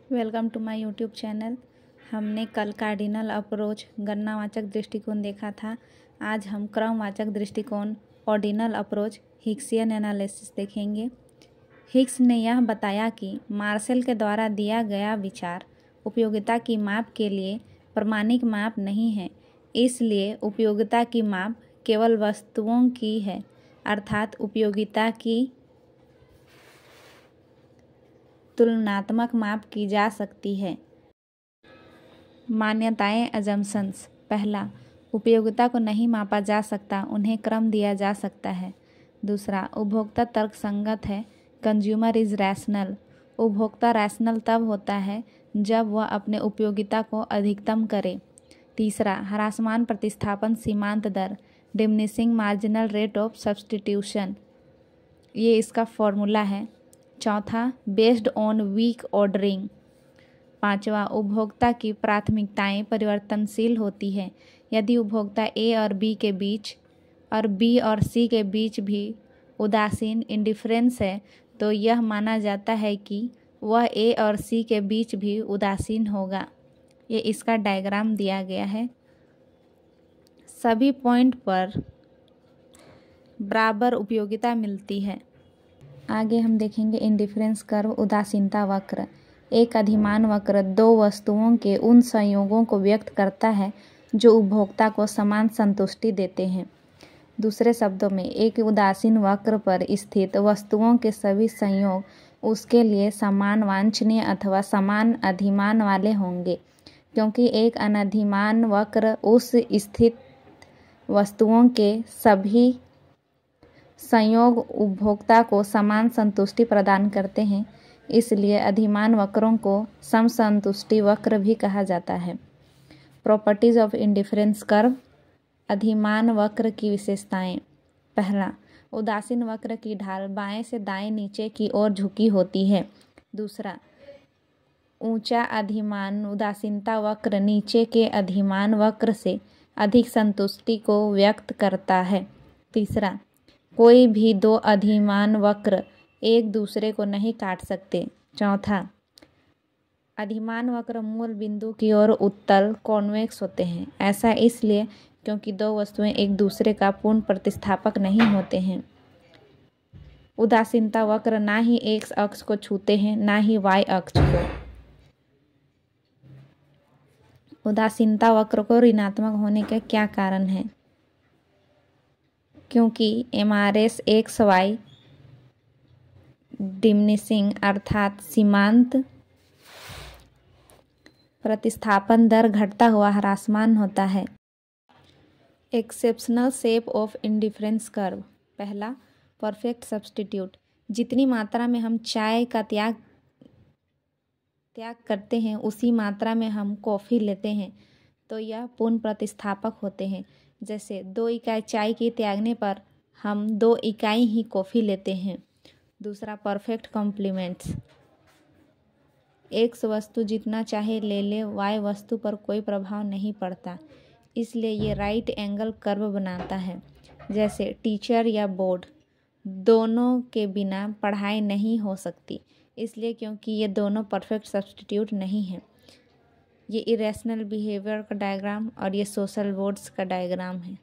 Welcome to my YouTube channel. हमने कल cardinal approach गणनावाचक दृष्टिकोण देखा था। आज हम क्रमवाचक दृष्टिकोण ऑर्डिनल अप्रोच हिग्सियन एनालिसिस देखेंगे। हिग्स ने यह बताया कि मार्शल के द्वारा दिया गया विचार उपयोगिता की माप के लिए प्रमाणिक माप नहीं है, इसलिए उपयोगिता की माप केवल वस्तुओं की है, अर्थात उपयोगिता की तुलनात्मक माप की जा सकती है। मान्यताएं अजम्पशंस। पहला, उपयोगिता को नहीं मापा जा सकता, उन्हें क्रम दिया जा सकता है। दूसरा, उपभोक्ता तर्कसंगत है, कंज्यूमर इज रैशनल। उपभोक्ता रैशनल तब होता है जब वह अपने उपयोगिता को अधिकतम करे। तीसरा, ह्रासमान प्रतिस्थापन सीमांत दर, diminishing marginal rate of substitution, ये इसका फॉर्मूला है। चौथा, बेस्ड ऑन वीक ऑर्डरिंग। पांचवा, उपभोक्ता की प्राथमिकताएं परिवर्तनशील होती है। यदि उपभोक्ता ए और बी के बीच और बी और सी के बीच भी उदासीन इंडिफरेंस है, तो यह माना जाता है कि वह ए और सी के बीच भी उदासीन होगा। ये इसका डायग्राम दिया गया है। सभी पॉइंट पर बराबर उपयोगिता मिलती है। आगे हम देखेंगे इंडिफरेंस कर्व, उदासीनता वक्र। एक अधिमान वक्र दो वस्तुओं के उन संयोगों को व्यक्त करता है जो उपभोक्ता को समान संतुष्टि देते हैं। दूसरे शब्दों में, एक उदासीन वक्र पर स्थित वस्तुओं के सभी संयोग उसके लिए समान वांछनीय अथवा समान अधिमान वाले होंगे, क्योंकि एक अनधिमान वक्र उस स्थित वस्तुओं के सभी संयोग उपभोक्ता को समान संतुष्टि प्रदान करते हैं। इसलिए अधिमान वक्रों को समसंतुष्टि वक्र भी कहा जाता है। प्रॉपर्टीज ऑफ इंडिफरेंस कर्व, अधिमान वक्र की विशेषताएं। पहला, उदासीन वक्र की ढाल बाएं से दाएं नीचे की ओर झुकी होती है। दूसरा, ऊंचा अधिमान उदासीनता वक्र नीचे के अधिमान वक्र से अधिक संतुष्टि को व्यक्त करता है। तीसरा, कोई भी दो अधिमान वक्र एक दूसरे को नहीं काट सकते। चौथा, अधिमान वक्र मूल बिंदु की ओर उत्तल कॉन्वेक्स होते हैं। ऐसा इसलिए क्योंकि दो वस्तुएं एक दूसरे का पूर्ण प्रतिस्थापक नहीं होते हैं। उदासीनता वक्र ना ही एक्स अक्ष को छूते हैं, ना ही वाई अक्ष को। उदासीनता वक्र को ऋणात्मक होने का क्या कारण है? क्योंकि MRS XY डिमिनिशिंग अर्थात सीमांत प्रतिस्थापन दर घटता हुआ ह्रासमान होता है। Exceptional shape of indifference curve. पहला, परफेक्ट सब्स्टिट्यूट। जितनी मात्रा में हम चाय का त्याग करते हैं उसी मात्रा में हम कॉफ़ी लेते हैं, तो यह पूर्ण प्रतिस्थापक होते हैं। जैसे 2 इकाई चाय के त्यागने पर हम 2 इकाई ही कॉफ़ी लेते हैं। दूसरा, परफेक्ट कॉम्प्लीमेंट्स। एक्स वस्तु जितना चाहे ले ले, वाई वस्तु पर कोई प्रभाव नहीं पड़ता, इसलिए ये राइट एंगल कर्व बनाता है। जैसे टीचर या बोर्ड, दोनों के बिना पढ़ाई नहीं हो सकती, इसलिए क्योंकि ये दोनों परफेक्ट सब्स्टिट्यूट नहीं हैं। ये इरेशनल बिहेवियर का डायग्राम और ये सोशल बोर्ड्स का डायग्राम है।